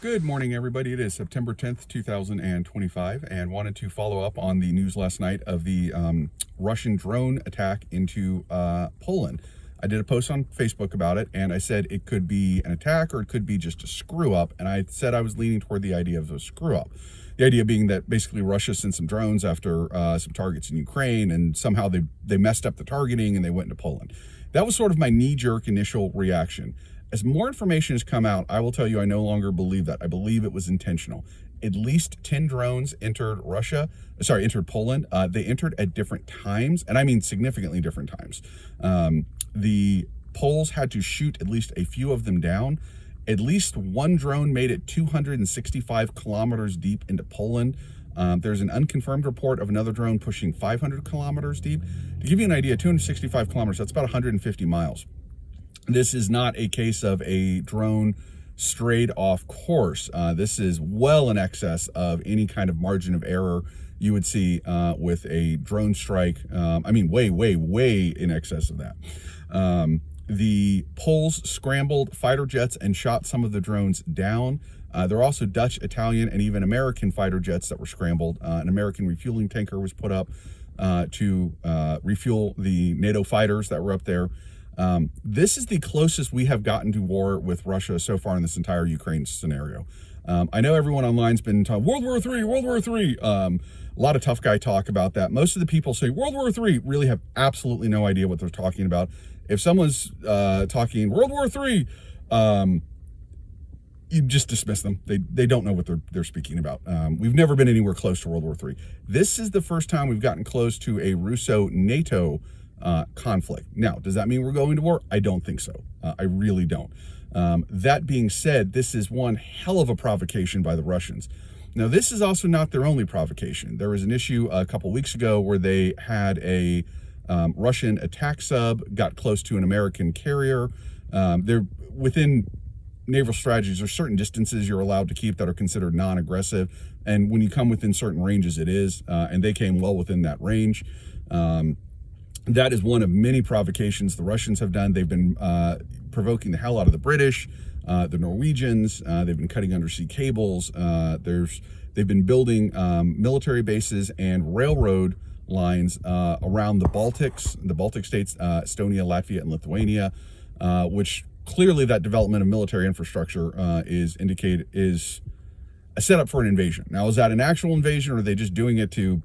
Good morning, everybody. It is September 10th, 2025, and wanted to follow up on the news last night of the Russian drone attack into Poland. I did a post on Facebook about it, and I said it could be an attack or it could be just a screw up, and I said I was leaning toward the idea of a screw up. The idea being that basically Russia sent some drones after some targets in Ukraine, and somehow they messed up the targeting and they went into Poland. That was sort of my knee-jerk initial reaction. As more information has come out, I will tell you I no longer believe that. I believe it was intentional. At least 10 drones entered Poland. They entered at different times, and I mean significantly different times. The Poles had to shoot at least a few of them down. At least one drone made it 265 kilometers deep into Poland. There's an unconfirmed report of another drone pushing 500 kilometers deep. To give you an idea, 265 kilometers, that's about 150 miles. This is not a case of a drone strayed off course. This is well in excess of any kind of margin of error you would see with a drone strike. I mean, way, way, way in excess of that. The Poles scrambled fighter jets and shot some of the drones down. There are also Dutch, Italian, and even American fighter jets that were scrambled. An American refueling tanker was put up to refuel the NATO fighters that were up there. This is the closest we have gotten to war with Russia so far in this entire Ukraine scenario. I know everyone online's been talking World War III, World War III. A lot of tough guy talk about that. Most of the people say World War III really have absolutely no idea what they're talking about. If someone's talking World War III, you just dismiss them. They don't know what they're speaking about. We've never been anywhere close to World War III. This is the first time we've gotten close to a Russo-NATO conflict. Now, does that mean we're going to war? I don't think so. I really don't. That being said, this is one hell of a provocation by the Russians. Now, this is also not their only provocation. There was an issue a couple weeks ago where they had a Russian attack sub got close to an American carrier. They're within naval strategies. There's certain distances you're allowed to keep that are considered non-aggressive, and when you come within certain ranges, it is. And they came well within that range. That is one of many provocations the Russians have done. They've been provoking the hell out of the British, the Norwegians. They've been cutting undersea cables. They've been building military bases and railroad lines around the Baltic states, Estonia, Latvia, and Lithuania, which clearly that development of military infrastructure is a setup for an invasion. Now, is that an actual invasion, or are they just doing it to,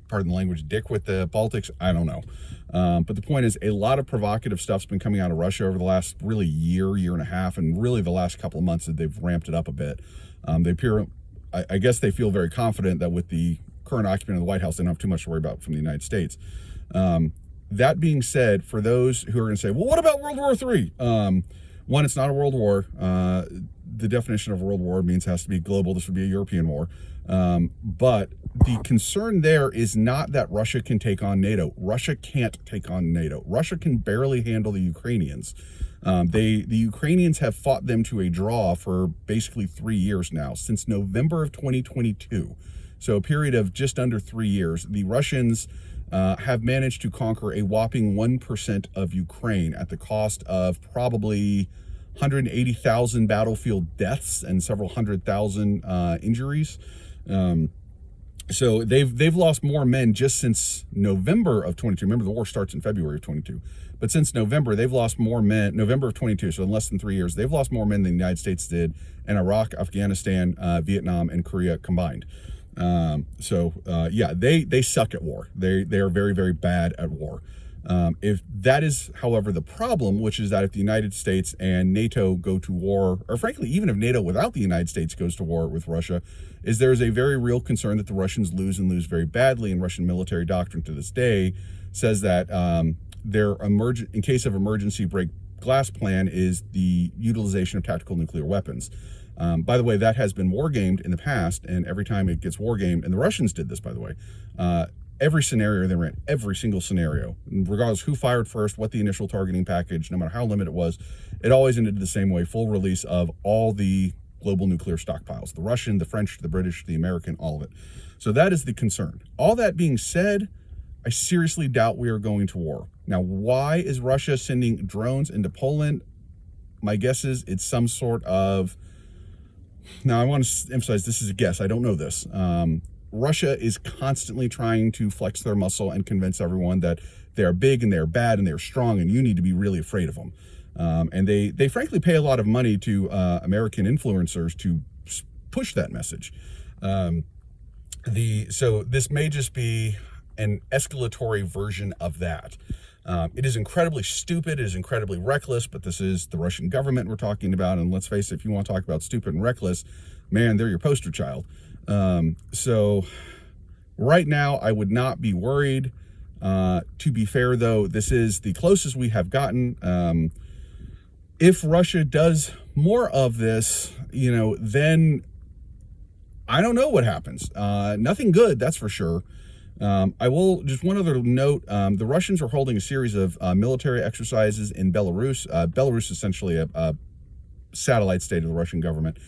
pardon the language, dick with the Baltics? I don't know. But the point is, a lot of provocative stuff's been coming out of Russia over the last really year and a half, and really the last couple of months that they've ramped it up a bit. They appear, I guess they feel very confident that with the current occupant of the White House, they don't have too much to worry about from the United States. That being said, for those who are going to say, well, what about World War III? One, it's not a world war. The definition of a world war means it has to be global. This would be a European war. But the concern there is not that Russia can take on NATO. Russia can't take on NATO. Russia can barely handle the Ukrainians. The Ukrainians have fought them to a draw for basically 3 years now, since November of 2022. So a period of just under 3 years. The Russians have managed to conquer a whopping 1% of Ukraine at the cost of probably 180,000 battlefield deaths and several 100,000 injuries. So they've lost more men just since November of 22. Remember, the war starts in February of 22. But since November, they've lost more men, November of 22, so in less than 3 years, they've lost more men than the United States did in Iraq, Afghanistan, Vietnam, and Korea combined. Yeah, they suck at war. They are very, very bad at war. If that is, however, the problem, which is that if the United States and NATO go to war, or frankly, even if NATO without the United States goes to war with Russia, is there's a very real concern that the Russians lose and lose very badly. And Russian military doctrine to this day says that their in case of emergency break glass plan is the utilization of tactical nuclear weapons. By the way, that has been wargamed in the past, and every time it gets wargamed, and the Russians did this, by the way, every scenario they ran, every single scenario, regardless who fired first, what the initial targeting package, no matter how limited it was, it always ended the same way: full release of all the global nuclear stockpiles, the Russian, the French, the British, the American, all of it. So that is the concern. All that being said, I seriously doubt we are going to war. Now, why is Russia sending drones into Poland? My guess is it's some sort of Now I want to emphasize this is a guess. I don't know this. Russia is constantly trying to flex their muscle and convince everyone that they're big and they're bad and they're strong and you need to be really afraid of them. And they frankly pay a lot of money to American influencers to push that message. So this may just be an escalatory version of that. It is incredibly stupid, it is incredibly reckless, but this is the Russian government we're talking about, and let's face it, if you want to talk about stupid and reckless, man, they're your poster child. So right now, I would not be worried. To be fair, though, this is the closest we have gotten. If Russia does more of this, then I don't know what happens. Nothing good, that's for sure. I will, just one other note, the Russians are holding a series of military exercises in Belarus. Belarus is essentially a satellite state of the Russian government.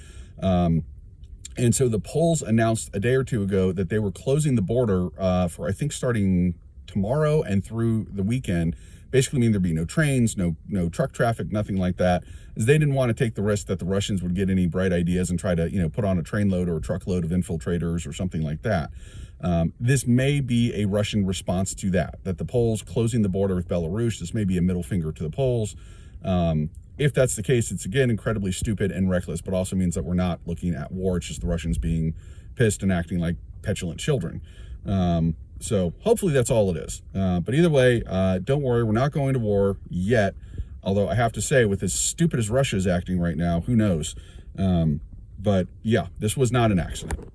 And so the Poles announced a day or two ago that they were closing the border for, I think, starting tomorrow and through the weekend. Basically mean there'd be no trains, no truck traffic, nothing like that. As they didn't want to take the risk that the Russians would get any bright ideas and try to, put on a trainload or a truckload of infiltrators or something like that. This may be a Russian response to that the Poles closing the border with Belarus, this may be a middle finger to the Poles. If that's the case, it's again incredibly stupid and reckless, but also means that we're not looking at war. It's just the Russians being pissed and acting like petulant children. So hopefully that's all it is. But either way, don't worry, we're not going to war yet. Although I have to say, with as stupid as Russia is acting right now, who knows? But yeah, this was not an accident.